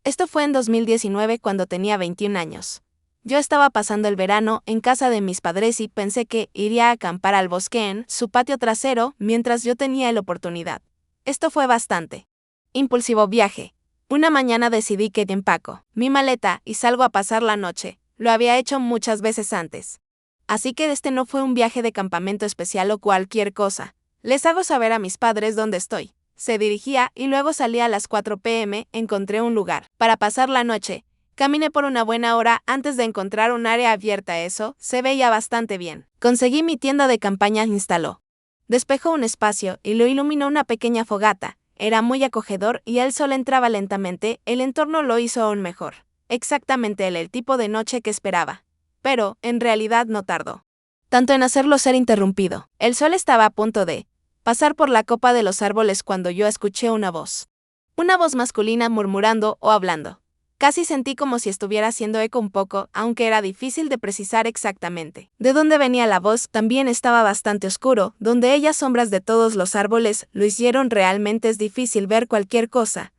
Esto fue en 2019 cuando tenía 21 años. Yo estaba pasando el verano en casa de mis padres y pensé que iría a acampar al bosque en su patio trasero mientras yo tenía la oportunidad. Esto fue bastante impulsivo viaje. Una mañana decidí que empaco mi maleta y salgo a pasar la noche. Lo había hecho muchas veces antes. Así que este no fue un viaje de campamento especial o cualquier cosa. Les hago saber a mis padres dónde estoy. Se dirigía y luego salí a las 4 p.m. Encontré un lugar para pasar la noche. Caminé por una buena hora antes de encontrar un área abierta. Eso se veía bastante bien. Conseguí mi tienda de campaña instaló. Despejó un espacio y lo iluminó una pequeña fogata. Era muy acogedor y el sol entraba lentamente. El entorno lo hizo aún mejor. Exactamente el tipo de noche que esperaba. Pero, en realidad no tardó tanto en hacerlo ser interrumpido. El sol estaba a punto de pasar por la copa de los árboles cuando yo escuché una voz. Una voz masculina murmurando o hablando. Casi sentí como si estuviera haciendo eco un poco, aunque era difícil de precisar exactamente. De dónde venía la voz también estaba bastante oscuro, donde ellas sombras de todos los árboles lo hicieron realmente es difícil ver cualquier cosa.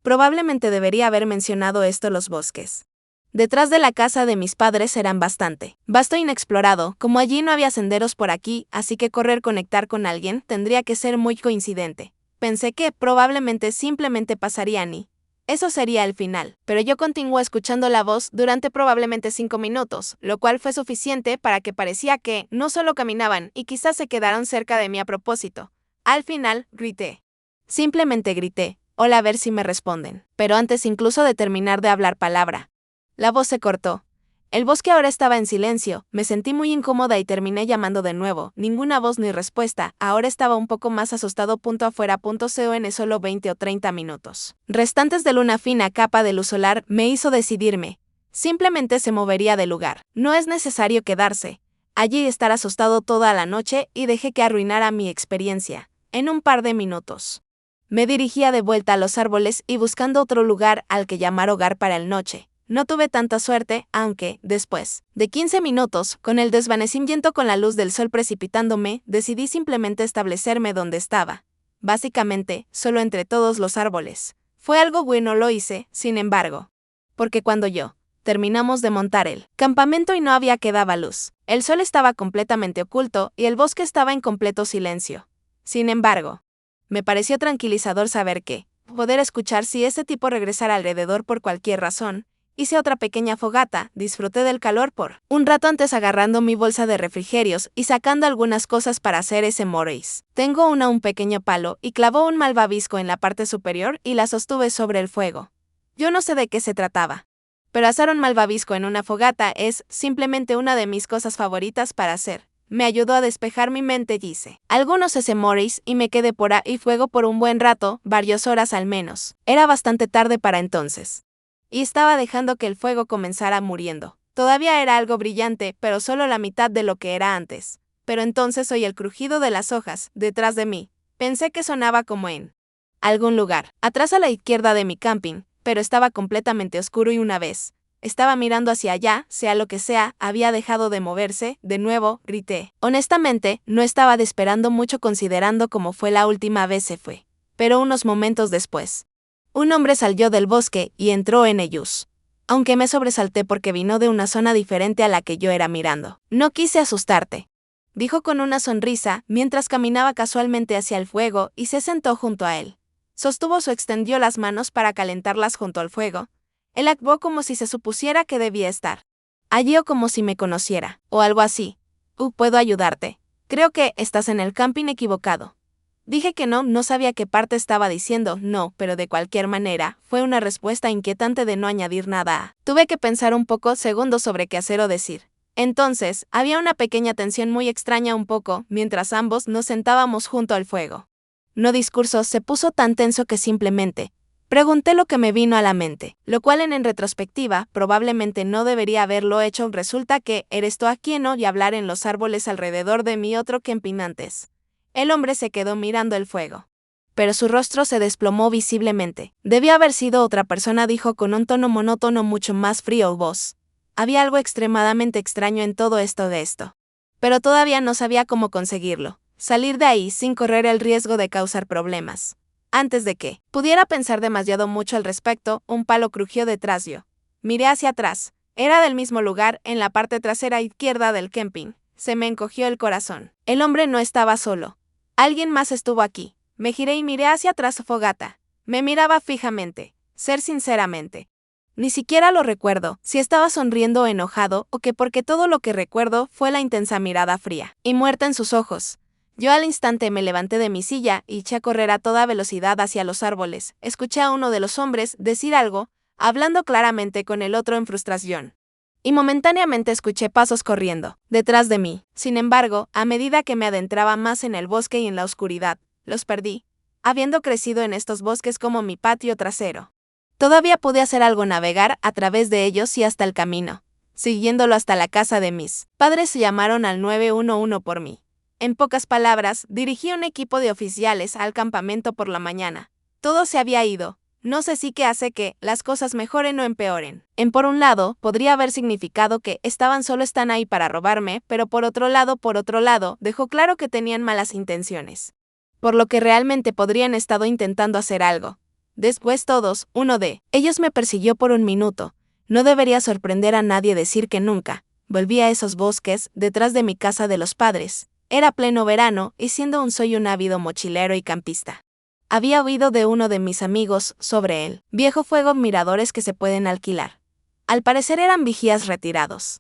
Probablemente debería haber mencionado esto los bosques. Detrás de la casa de mis padres eran bastante vasto e inexplorado, como allí no había senderos por aquí, así que conectar con alguien tendría que ser muy coincidente. Pensé que probablemente simplemente pasarían y eso sería el final, pero yo continué escuchando la voz durante probablemente 5 minutos, lo cual fue suficiente para que parecía que no solo caminaban y quizás se quedaron cerca de mí a propósito. Al final, grité. Simplemente grité, hola a ver si me responden, pero antes incluso de terminar de hablar palabra. La voz se cortó. El bosque ahora estaba en silencio, me sentí muy incómoda y terminé llamando de nuevo, ninguna voz ni respuesta, ahora estaba un poco más asustado. Afuera. En solo 20 o 30 minutos restantes de una fina capa de luz solar me hizo decidirme. Simplemente se movería del lugar. No es necesario quedarse allí y estar asustado toda la noche y dejé que arruinara mi experiencia. En un par de minutos me dirigía de vuelta a los árboles y buscando otro lugar al que llamar hogar para la noche. No tuve tanta suerte, aunque, después de 15 minutos, con el desvanecimiento con la luz del sol precipitándome, decidí simplemente establecerme donde estaba. Básicamente, solo entre todos los árboles. Fue algo bueno, lo hice, sin embargo. Porque cuando terminamos de montar el campamento y no había quedaba luz, el sol estaba completamente oculto y el bosque estaba en completo silencio. Sin embargo, me pareció tranquilizador saber que, poder escuchar si ese tipo regresara alrededor por cualquier razón. Hice otra pequeña fogata, disfruté del calor por un rato antes agarrando mi bolsa de refrigerios y sacando algunas cosas para hacer ese moris. Tengo un pequeño palo y clavó un malvavisco en la parte superior y la sostuve sobre el fuego. Yo no sé de qué se trataba, pero asar un malvavisco en una fogata es simplemente una de mis cosas favoritas para hacer. Me ayudó a despejar mi mente y hice algunos ese moris y me quedé por ahí fuego por un buen rato, varias horas al menos. Era bastante tarde para entonces. Y estaba dejando que el fuego comenzara muriendo. Todavía era algo brillante, pero solo la mitad de lo que era antes. Pero entonces oí el crujido de las hojas, detrás de mí. Pensé que sonaba como en algún lugar, atrás a la izquierda de mi camping, pero estaba completamente oscuro y una vez estaba mirando hacia allá, sea lo que sea, había dejado de moverse. De nuevo, grité. Honestamente, no estaba esperando mucho considerando cómo fue la última vez se fue. Pero unos momentos después, un hombre salió del bosque y entró en ellos. Aunque me sobresalté porque vino de una zona diferente a la que yo era mirando. No quise asustarte, dijo con una sonrisa mientras caminaba casualmente hacia el fuego y se sentó junto a él. Extendió las manos para calentarlas junto al fuego. Él actuó como si se supusiera que debía estar allí o como si me conociera, o algo así. ¿Puedo ayudarte? Creo que estás en el camping equivocado. Dije que no sabía qué parte estaba diciendo no, pero de cualquier manera, fue una respuesta inquietante de no añadir nada. Tuve que pensar un poco segundos sobre qué hacer o decir. Entonces, había una pequeña tensión muy extraña un poco, mientras ambos nos sentábamos junto al fuego. No discurso se puso tan tenso que simplemente pregunté lo que me vino a la mente, lo cual en retrospectiva probablemente no debería haberlo hecho. Resulta que eres tú aquí no y hablar en los árboles alrededor de mí otro que empinantes. El hombre se quedó mirando el fuego, pero su rostro se desplomó visiblemente. Debió haber sido otra persona, dijo con un tono monótono mucho más frío voz. Había algo extremadamente extraño en todo esto. Pero todavía no sabía cómo conseguirlo. Salir de ahí sin correr el riesgo de causar problemas. Antes de que pudiera pensar demasiado mucho al respecto, un palo crujió detrás yo. Miré hacia atrás. Era del mismo lugar, en la parte trasera izquierda del camping. Se me encogió el corazón. El hombre no estaba solo. Alguien más estuvo aquí. Me giré y miré hacia atrás su fogata. Me miraba fijamente. Ser sinceramente. Ni siquiera lo recuerdo, si estaba sonriendo o enojado, o que porque todo lo que recuerdo fue la intensa mirada fría y muerta en sus ojos. Yo al instante me levanté de mi silla y eché a correr a toda velocidad hacia los árboles. Escuché a uno de los hombres decir algo, hablando claramente con el otro en frustración. Y momentáneamente escuché pasos corriendo detrás de mí. Sin embargo, a medida que me adentraba más en el bosque y en la oscuridad, los perdí, habiendo crecido en estos bosques como mi patio trasero. Todavía pude hacer algo, navegar a través de ellos y hasta el camino. Siguiéndolo hasta la casa de mis padres, llamaron al 911 por mí. En pocas palabras, dirigí un equipo de oficiales al campamento por la mañana. Todo se había ido. No sé si qué hace que las cosas mejoren o empeoren. Por un lado, podría haber significado que están ahí para robarme, pero por otro lado, dejó claro que tenían malas intenciones. Por lo que realmente podrían estado intentando hacer algo. Después todos, uno de ellos me persiguió por un minuto. No debería sorprender a nadie decir que nunca volví a esos bosques detrás de mi casa de los padres. Era pleno verano y soy un ávido mochilero y campista. Había oído de uno de mis amigos sobre el viejo fuego miradores que se pueden alquilar. Al parecer eran vigías retirados.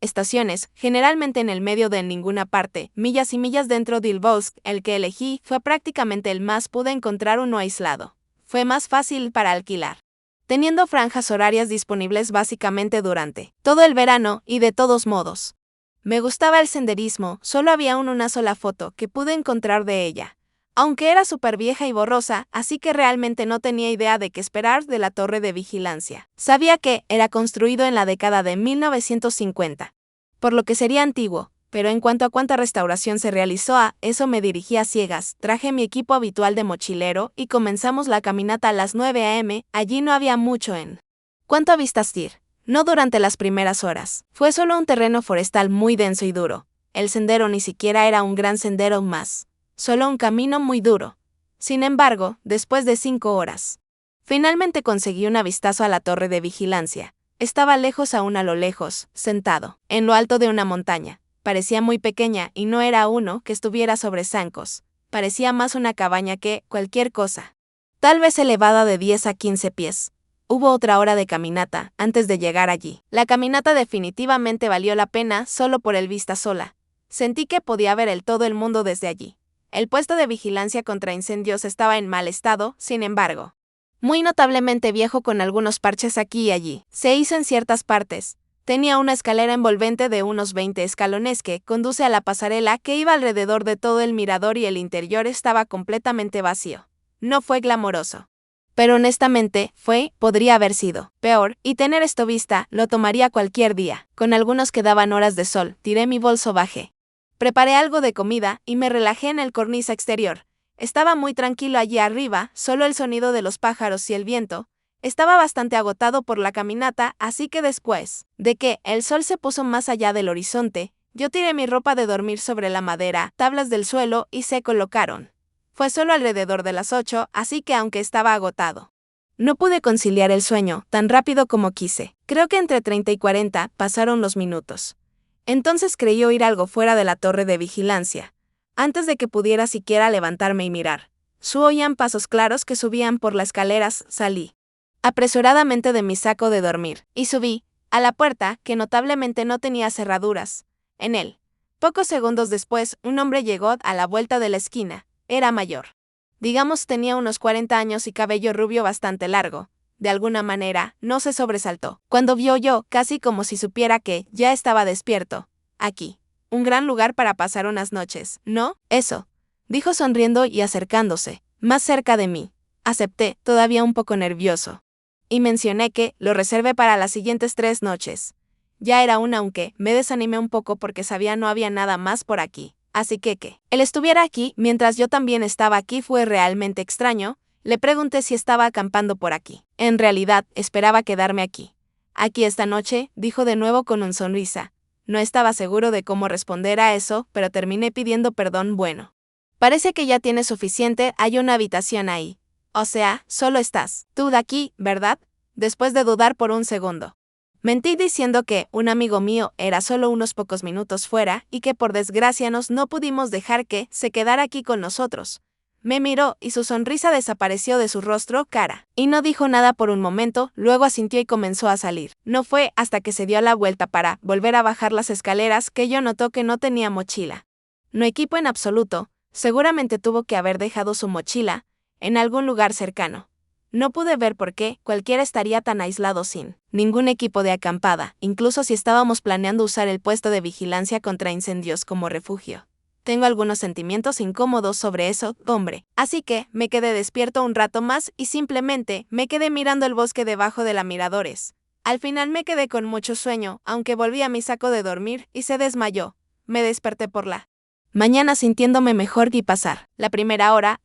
Estaciones, generalmente en el medio de ninguna parte, millas y millas dentro del bosque. El que elegí fue prácticamente el más, pude encontrar uno aislado. Fue más fácil para alquilar, teniendo franjas horarias disponibles básicamente durante todo el verano y de todos modos. Me gustaba el senderismo, solo había una sola foto que pude encontrar de ella, aunque era súper vieja y borrosa, así que realmente no tenía idea de qué esperar de la torre de vigilancia. Sabía que era construido en la década de 1950, por lo que sería antiguo. Pero en cuanto a cuánta restauración se realizó, a eso me dirigí a ciegas. Traje mi equipo habitual de mochilero y comenzamos la caminata a las 9 a.m. Allí no había mucho en cuanto a vistas TIR. No durante las primeras horas. Fue solo un terreno forestal muy denso y duro. El sendero ni siquiera era un gran sendero más. Solo un camino muy duro. Sin embargo, después de 5 horas, finalmente conseguí un vistazo a la torre de vigilancia. Estaba lejos, aún a lo lejos, sentado en lo alto de una montaña. Parecía muy pequeña y no era uno que estuviera sobre zancos. Parecía más una cabaña que cualquier cosa. Tal vez elevada de 10 a 15 pies. Hubo otra hora de caminata antes de llegar allí. La caminata definitivamente valió la pena solo por el vista sola. Sentí que podía ver todo el mundo desde allí. El puesto de vigilancia contra incendios estaba en mal estado, sin embargo, muy notablemente viejo, con algunos parches aquí y allí. Se hizo en ciertas partes. Tenía una escalera envolvente de unos 20 escalones que conduce a la pasarela que iba alrededor de todo el mirador, y el interior estaba completamente vacío. No fue glamoroso, pero honestamente podría haber sido peor, y tener esto vista lo tomaría cualquier día. Con algunos que daban horas de sol, tiré mi bolso, bajé. Preparé algo de comida y me relajé en el cornisa exterior. Estaba muy tranquilo allí arriba, solo el sonido de los pájaros y el viento. Estaba bastante agotado por la caminata, así que después de que el sol se puso más allá del horizonte, yo tiré mi ropa de dormir sobre la madera, tablas del suelo, y se colocaron. Fue solo alrededor de las 8, así que aunque estaba agotado, no pude conciliar el sueño tan rápido como quise. Creo que entre 30 y 40 pasaron los minutos. Entonces creí oír algo fuera de la torre de vigilancia. Antes de que pudiera siquiera levantarme y mirar, oían pasos claros que subían por las escaleras. Salí apresuradamente de mi saco de dormir y subí a la puerta, que notablemente no tenía cerraduras. En él, pocos segundos después, un hombre llegó a la vuelta de la esquina. Era mayor. Digamos, tenía unos 40 años y cabello rubio bastante largo. De alguna manera, no se sobresaltó cuando vio yo, casi como si supiera que ya estaba despierto. Aquí, un gran lugar para pasar unas noches, ¿no? Eso, dijo sonriendo y acercándose más cerca de mí. Acepté, todavía un poco nervioso, y mencioné que lo reservé para las siguientes 3 noches. Ya era una, aunque me desanimé un poco porque sabía no había nada más por aquí. Así que él estuviera aquí mientras yo también estaba aquí fue realmente extraño. Le pregunté si estaba acampando por aquí. En realidad, esperaba quedarme aquí. Aquí esta noche, dijo de nuevo con una sonrisa. No estaba seguro de cómo responder a eso, pero terminé pidiendo perdón. Bueno, Parece que ya tienes suficiente, hay una habitación ahí. O sea, solo estás tú de aquí, ¿verdad? Después de dudar por un segundo. Mentí diciendo que un amigo mío era solo unos pocos minutos fuera y que por desgracia no pudimos dejar que se quedara aquí con nosotros. Me miró y su sonrisa desapareció de su rostro cara, y no dijo nada por un momento, luego asintió y comenzó a salir. No fue hasta que se dio la vuelta para volver a bajar las escaleras que yo notó que no tenía mochila. No equipo en absoluto, seguramente tuvo que haber dejado su mochila en algún lugar cercano. No pude ver por qué cualquiera estaría tan aislado sin ningún equipo de acampada, incluso si estábamos planeando usar el puesto de vigilancia contra incendios como refugio. Tengo algunos sentimientos incómodos sobre eso, hombre, así que me quedé despierto un rato más y simplemente me quedé mirando el bosque debajo de la miradores. Al final me quedé con mucho sueño, aunque volví a mi saco de dormir y se desmayó. Me desperté por la mañana sintiéndome mejor y pasar la primera hora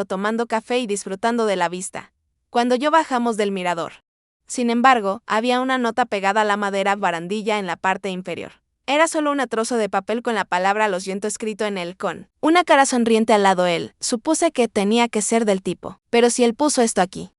tomando café y disfrutando de la vista. Cuando yo bajamos del mirador. Sin embargo, había una nota pegada a la madera barandilla en la parte inferior. Era solo un trozo de papel con la palabra lo siento escrito en él con una cara sonriente al lado él. Supuse que tenía que ser del tipo. Pero si él puso esto aquí,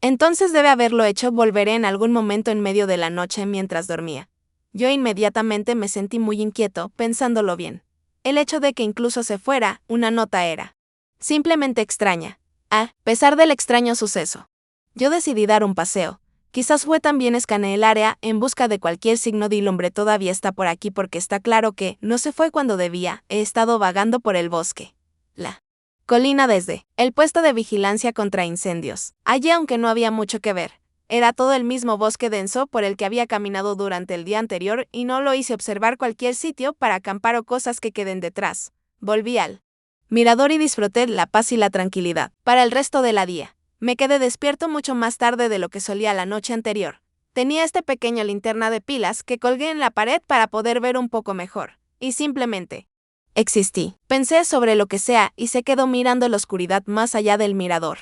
entonces debe haberlo hecho. Volveré en algún momento en medio de la noche mientras dormía. Yo inmediatamente me sentí muy inquieto, pensándolo bien. El hecho de que incluso se fuera, una nota era simplemente extraña. A pesar del extraño suceso, yo decidí dar un paseo. Quizás fue también escaneé el área en busca de cualquier signo de el hombre todavía está por aquí porque está claro que no se fue cuando debía. He estado vagando por el bosque. La colina desde el puesto de vigilancia contra incendios. Allí aunque no había mucho que ver. Era todo el mismo bosque denso por el que había caminado durante el día anterior y no lo hice observar cualquier sitio para acampar o cosas que queden detrás. Volví al mirador y disfruté la paz y la tranquilidad. Para el resto de la día. Me quedé despierto mucho más tarde de lo que solía la noche anterior. Tenía este pequeño linterna de pilas que colgué en la pared para poder ver un poco mejor. Y simplemente existí. Pensé sobre lo que sea y se quedó mirando la oscuridad más allá del mirador.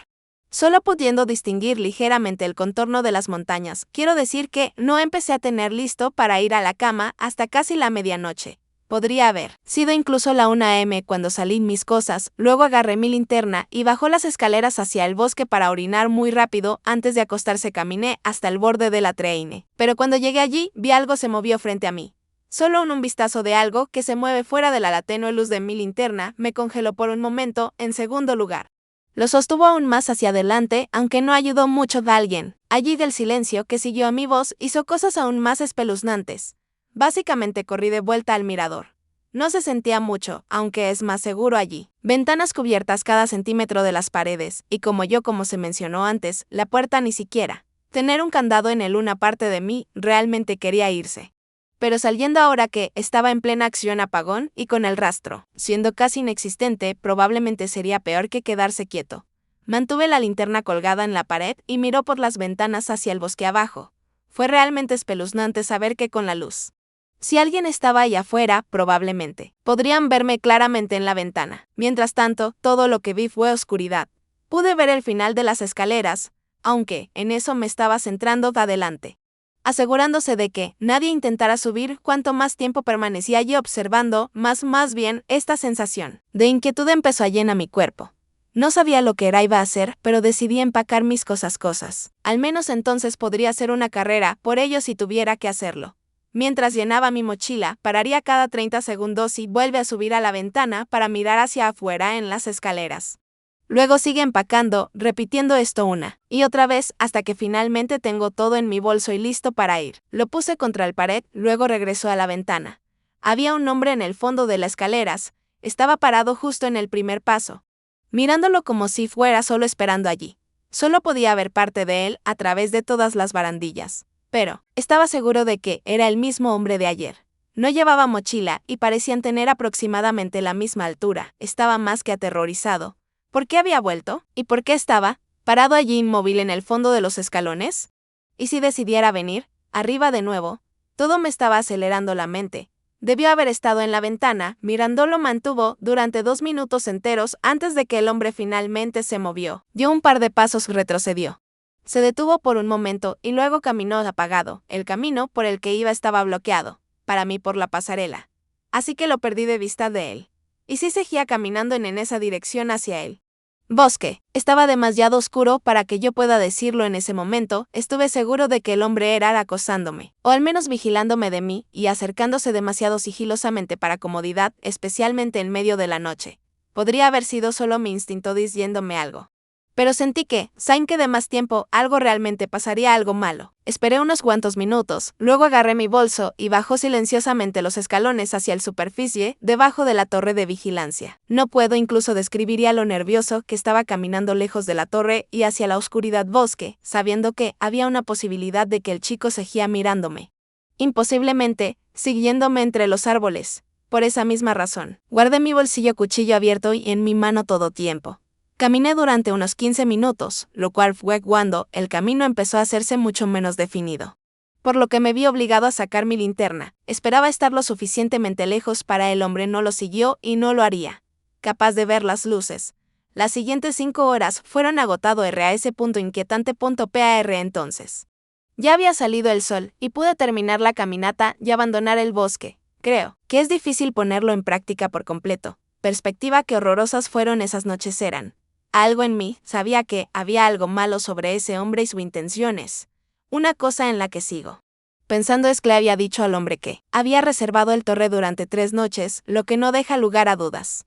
Solo pudiendo distinguir ligeramente el contorno de las montañas. Quiero decir que no empecé a tener listo para ir a la cama hasta casi la medianoche. Podría haber sido incluso la 1 a.m. cuando salí mis cosas, luego agarré mi linterna y bajó las escaleras hacia el bosque para orinar muy rápido. Antes de acostarse caminé hasta el borde de la treine. Pero cuando llegué allí, vi algo se movió frente a mí. Solo un vistazo de algo que se mueve fuera de la tenue luz de mi linterna me congeló por un momento. En segundo lugar, lo sostuvo aún más hacia adelante, aunque no ayudó mucho de alguien. Allí del silencio que siguió a mi voz hizo cosas aún más espeluznantes. Básicamente corrí de vuelta al mirador. No se sentía mucho, aunque es más seguro allí. Ventanas cubiertas cada centímetro de las paredes, y como se mencionó antes, la puerta ni siquiera. Tener un candado en una parte de mí realmente quería irse. Pero saliendo ahora que estaba en plena acción apagón y con el rastro, siendo casi inexistente, probablemente sería peor que quedarse quieto. Mantuve la linterna colgada en la pared y miró por las ventanas hacia el bosque abajo. Fue realmente espeluznante saber que con la luz. Si alguien estaba allá afuera, probablemente podrían verme claramente en la ventana. Mientras tanto, todo lo que vi fue oscuridad. Pude ver el final de las escaleras, aunque en eso me estaba centrando de adelante. Asegurándose de que nadie intentara subir. Cuanto más tiempo permanecía allí observando, más bien esta sensación de inquietud empezó a llenar mi cuerpo. No sabía lo que iba a hacer, pero decidí empacar mis cosas. Al menos entonces podría hacer una carrera por ello si tuviera que hacerlo. Mientras llenaba mi mochila, pararía cada 30 segundos y vuelve a subir a la ventana para mirar hacia afuera en las escaleras. Luego sigue empacando, repitiendo esto una y otra vez hasta que finalmente tengo todo en mi bolso y listo para ir. Lo puse contra la pared, luego regresó a la ventana. Había un hombre en el fondo de las escaleras, estaba parado justo en el primer paso, mirándolo como si fuera solo esperando allí. Solo podía ver parte de él a través de todas las barandillas. Pero estaba seguro de que era el mismo hombre de ayer. No llevaba mochila y parecían tener aproximadamente la misma altura. Estaba más que aterrorizado. ¿Por qué había vuelto? ¿Y por qué estaba parado allí inmóvil en el fondo de los escalones? ¿Y si decidiera venir arriba de nuevo? Todo me estaba acelerando la mente. Debió haber estado en la ventana, mirándolo. Mantuvo durante 2 minutos enteros antes de que el hombre finalmente se movió. Dio un par de pasos, retrocedió. Se detuvo por un momento y luego caminó apagado. El camino por el que iba estaba bloqueado, para mí por la pasarela. Así que lo perdí de vista de él. y sí seguía caminando en esa dirección hacia él. Bosque. Estaba demasiado oscuro para que yo pueda decirlo en ese momento. Estuve seguro de que el hombre era acosándome, o al menos vigilándome de mí, y acercándose demasiado sigilosamente para comodidad, especialmente en medio de la noche. Podría haber sido solo mi instinto diciéndome algo. Pero sentí que, sin que de más tiempo, algo realmente pasaría, algo malo. Esperé unos cuantos minutos, luego agarré mi bolso y bajó silenciosamente los escalones hacia la superficie, debajo de la torre de vigilancia. No puedo incluso describiría lo nervioso que estaba caminando lejos de la torre y hacia la oscuridad bosque, sabiendo que había una posibilidad de que el chico seguía mirándome. Imposiblemente, siguiéndome entre los árboles. Por esa misma razón, guardé mi bolsillo cuchillo abierto y en mi mano todo tiempo. Caminé durante unos 15 minutos, lo cual fue cuando el camino empezó a hacerse mucho menos definido. Por lo que me vi obligado a sacar mi linterna. Esperaba estar lo suficientemente lejos para el hombre no lo siguió y no lo haría. Capaz de ver las luces. Las siguientes 5 horas fueron agotado a ese punto inquietante par entonces. Ya había salido el sol y pude terminar la caminata y abandonar el bosque. Creo que es difícil ponerlo en práctica por completo. Perspectiva que horrorosas fueron esas noches eran. Algo en mí sabía que había algo malo sobre ese hombre y sus intenciones. Una cosa en la que sigo pensando es que le había dicho al hombre que había reservado el torre durante 3 noches, lo que no deja lugar a dudas.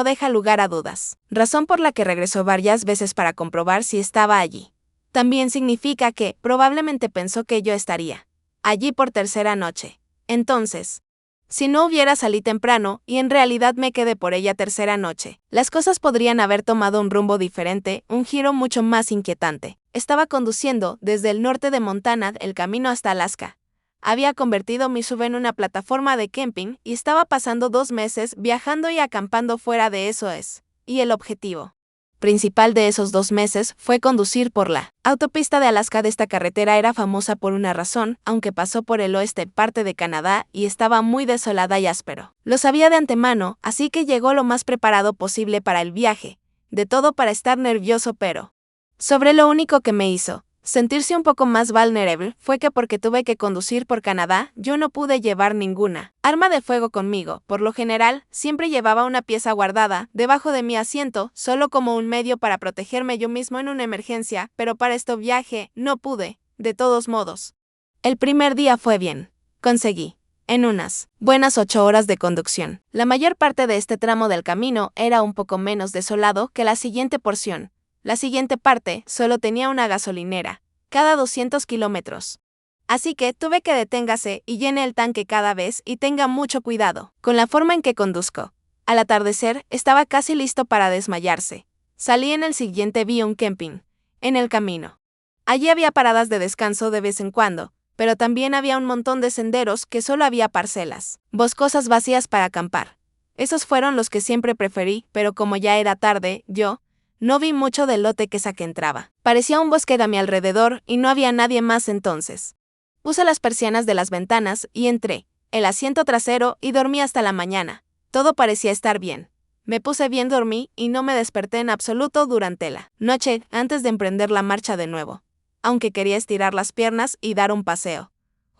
Razón por la que regresó varias veces para comprobar si estaba allí. También significa que probablemente pensó que yo estaría allí por tercera noche. Entonces, si no hubiera salido temprano y en realidad me quedé por ella tercera noche, las cosas podrían haber tomado un rumbo diferente, un giro mucho más inquietante. Estaba conduciendo desde el norte de Montana el camino hasta Alaska. Había convertido mi sub en una plataforma de camping y estaba pasando 2 meses viajando y acampando fuera de eso y el objetivo principal de esos 2 meses fue conducir por la autopista de Alaska. De esta carretera era famosa por una razón, aunque pasó por el oeste parte de Canadá y estaba muy desolada y áspero. Lo sabía de antemano, así que llegó lo más preparado posible para el viaje, de todo para estar nervioso, pero sobre lo único que me hizo sentirse un poco más vulnerable fue que porque tuve que conducir por Canadá, yo no pude llevar ninguna arma de fuego conmigo. Por lo general, siempre llevaba una pieza guardada debajo de mi asiento, solo como un medio para protegerme yo mismo en una emergencia, pero para este viaje no pude, de todos modos. El primer día fue bien. Conseguí, en unas buenas 8 horas de conducción. La mayor parte de este tramo del camino era un poco menos desolado que la siguiente porción. La siguiente parte solo tenía una gasolinera, cada 200 kilómetros. Así que tuve que deténgase y llene el tanque cada vez y tenga mucho cuidado con la forma en que conduzco. Al atardecer, estaba casi listo para desmayarse. Salí en el siguiente vi un camping, en el camino. Allí había paradas de descanso de vez en cuando, pero también había un montón de senderos que solo había parcelas boscosas vacías para acampar. Esos fueron los que siempre preferí, pero como ya era tarde, yo no vi mucho del lote que saqué entraba. Parecía un bosque a mi alrededor y no había nadie más entonces. Puse las persianas de las ventanas y entré el asiento trasero y dormí hasta la mañana. Todo parecía estar bien. Me puse bien, dormí y no me desperté en absoluto durante la noche antes de emprender la marcha de nuevo. Aunque quería estirar las piernas y dar un paseo.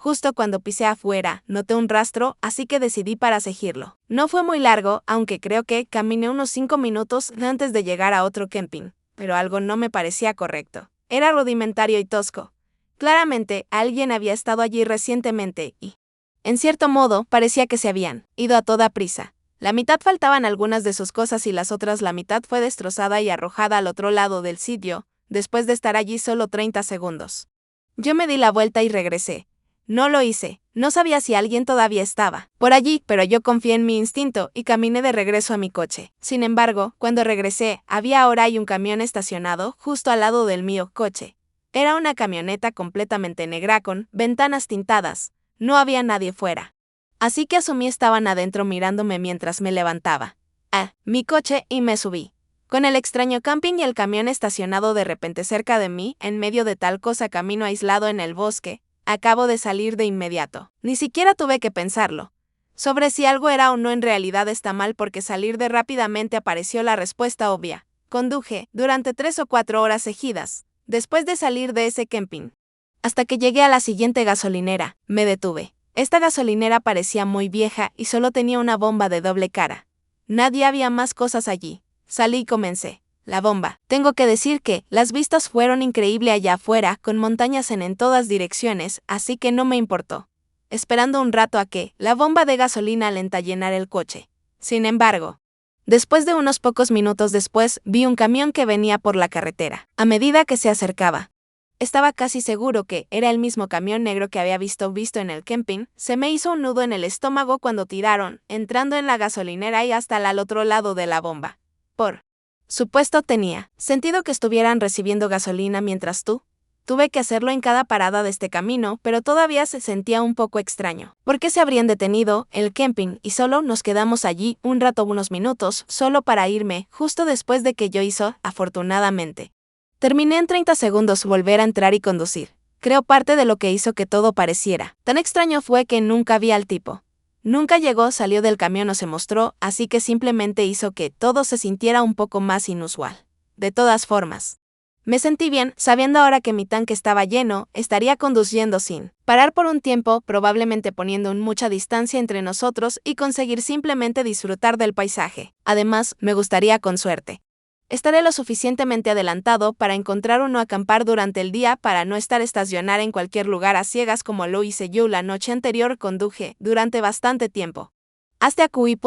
Justo cuando pisé afuera, noté un rastro, así que decidí para seguirlo. No fue muy largo, aunque creo que caminé unos 5 minutos antes de llegar a otro camping, pero algo no me parecía correcto. Era rudimentario y tosco. Claramente, alguien había estado allí recientemente y, en cierto modo, parecía que se habían ido a toda prisa. La mitad faltaban algunas de sus cosas y las otras la mitad fue destrozada y arrojada al otro lado del sitio, después de estar allí solo 30 segundos. Yo me di la vuelta y regresé. No lo hice, no sabía si alguien todavía estaba por allí, pero yo confié en mi instinto y caminé de regreso a mi coche. Sin embargo, cuando regresé, había ahora un camión estacionado justo al lado del mío coche. Era una camioneta completamente negra con ventanas tintadas, no había nadie fuera. Así que asumí estaban adentro mirándome mientras me levantaba mi coche y me subí. Con el extraño camping y el camión estacionado de repente cerca de mí, en medio de tal cosa camino aislado en el bosque, acabo de salir de inmediato. Ni siquiera tuve que pensarlo sobre si algo era o no en realidad está mal porque salir de rápidamente apareció la respuesta obvia. Conduje durante 3 o 4 horas seguidas, después de salir de ese camping. Hasta que llegué a la siguiente gasolinera, me detuve. Esta gasolinera parecía muy vieja y solo tenía una bomba de doble cara. Nadie había más cosas allí. Salí y comencé. La bomba. Tengo que decir que las vistas fueron increíbles allá afuera, con montañas en todas direcciones, así que no me importó. Esperando un rato a que la bomba de gasolina lenta llenara el coche. Sin embargo, después de unos pocos minutos después, vi un camión que venía por la carretera. A medida que se acercaba, estaba casi seguro que era el mismo camión negro que había visto en el camping. Se me hizo un nudo en el estómago cuando tiraron, entrando en la gasolinera y hasta al otro lado de la bomba. Por supuesto tenía sentido que estuvieran recibiendo gasolina mientras tuve que hacerlo en cada parada de este camino, pero todavía se sentía un poco extraño. ¿Por qué se habrían detenido el camping y solo nos quedamos allí un rato, unos minutos, solo para irme, justo después de que yo hizo, afortunadamente? Terminé en 30 segundos volver a entrar y conducir. Creo parte de lo que hizo que todo pareciera tan extraño fue que nunca vi al tipo. Nunca llegó, salió del camión o se mostró, así que simplemente hizo que todo se sintiera un poco más inusual. De todas formas, me sentí bien, sabiendo ahora que mi tanque estaba lleno, estaría conduciendo sin parar por un tiempo, probablemente poniendo mucha distancia entre nosotros y conseguir simplemente disfrutar del paisaje. Además, me gustaría con suerte. Estaré lo suficientemente adelantado para encontrar uno acampar durante el día para no estar estacionar en cualquier lugar a ciegas como lo hice yo la noche anterior. Conduje durante bastante tiempo. Hasta acuí.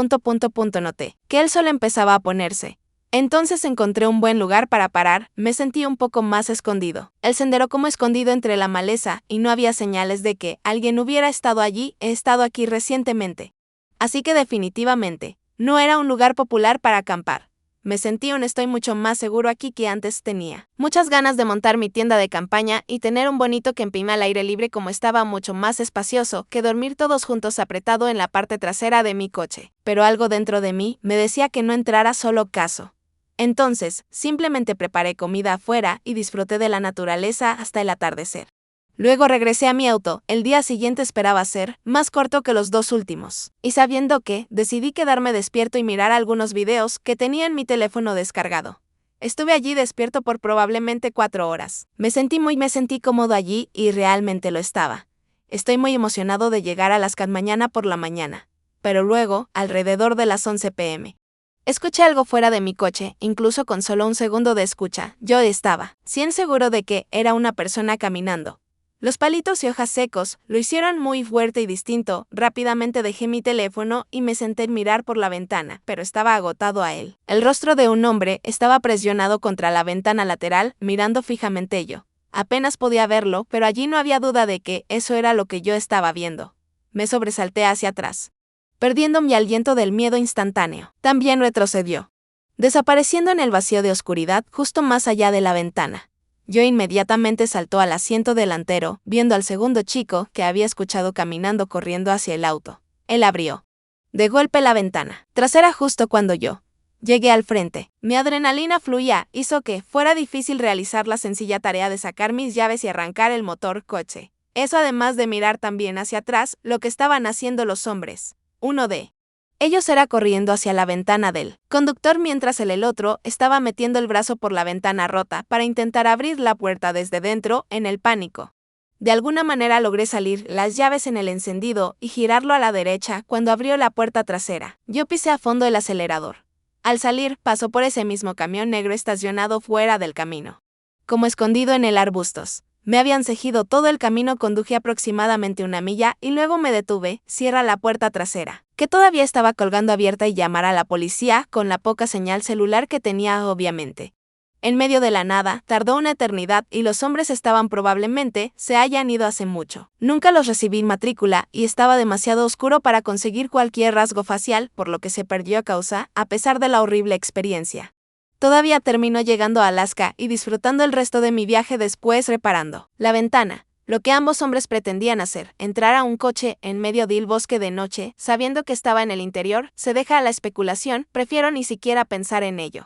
Noté que el sol empezaba a ponerse. Entonces encontré un buen lugar para parar, me sentí un poco más escondido. El sendero como escondido entre la maleza y no había señales de que alguien hubiera estado allí. He estado aquí recientemente. Así que definitivamente, no era un lugar popular para acampar. Me sentí estoy mucho más seguro aquí que antes. Tenía muchas ganas de montar mi tienda de campaña y tener un bonito camping al aire libre como estaba mucho más espacioso que dormir todos juntos apretado en la parte trasera de mi coche. Pero algo dentro de mí me decía que no entrara solo caso. Entonces, simplemente preparé comida afuera y disfruté de la naturaleza hasta el atardecer. Luego regresé a mi auto. El día siguiente esperaba ser más corto que los dos últimos. Y sabiendo que, decidí quedarme despierto y mirar algunos videos que tenía en mi teléfono descargado. Estuve allí despierto por probablemente 4 horas. Me sentí cómodo allí y realmente lo estaba. Estoy muy emocionado de llegar a las mañana por la mañana. Pero luego, alrededor de las 11 p.m., escuché algo fuera de mi coche, incluso con solo un segundo de escucha. Yo estaba 100% seguro de que era una persona caminando. Los palitos y hojas secos lo hicieron muy fuerte y distinto. Rápidamente dejé mi teléfono y me senté a mirar por la ventana, pero estaba agotado a él. El rostro de un hombre estaba presionado contra la ventana lateral, mirando fijamente yo. Apenas podía verlo, pero allí no había duda de que eso era lo que yo estaba viendo. Me sobresalté hacia atrás, perdiendo mi aliento del miedo instantáneo. También retrocedió, desapareciendo en el vacío de oscuridad justo más allá de la ventana. Yo inmediatamente saltó al asiento delantero, viendo al segundo chico que había escuchado caminando corriendo hacia el auto. Él abrió de golpe la ventana trasera justo cuando yo llegué al frente. Mi adrenalina fluía, hizo que fuera difícil realizar la sencilla tarea de sacar mis llaves y arrancar el motor coche. Eso además de mirar también hacia atrás lo que estaban haciendo los hombres. Uno de ellos era corriendo hacia la ventana del conductor mientras el otro estaba metiendo el brazo por la ventana rota para intentar abrir la puerta desde dentro. En el pánico, de alguna manera logré salir las llaves en el encendido y girarlo a la derecha cuando abrió la puerta trasera. Yo pisé a fondo el acelerador. Al salir, pasó por ese mismo camión negro estacionado fuera del camino, como escondido en el arbustos. Me habían seguido todo el camino. Conduje aproximadamente 1 milla y luego me detuve. Cierra la puerta trasera, que todavía estaba colgando abierta, y llamar a la policía con la poca señal celular que tenía, obviamente. En medio de la nada, tardó una eternidad y los hombres estaban probablemente se hayan ido hace mucho. Nunca los recibí matrícula y estaba demasiado oscuro para conseguir cualquier rasgo facial, por lo que se perdió a pesar de la horrible experiencia. Todavía terminó llegando a Alaska y disfrutando el resto de mi viaje después reparando la ventana. Lo que ambos hombres pretendían hacer, entrar a un coche en medio del bosque de noche, sabiendo que estaba en el interior, se deja a la especulación. Prefiero ni siquiera pensar en ello.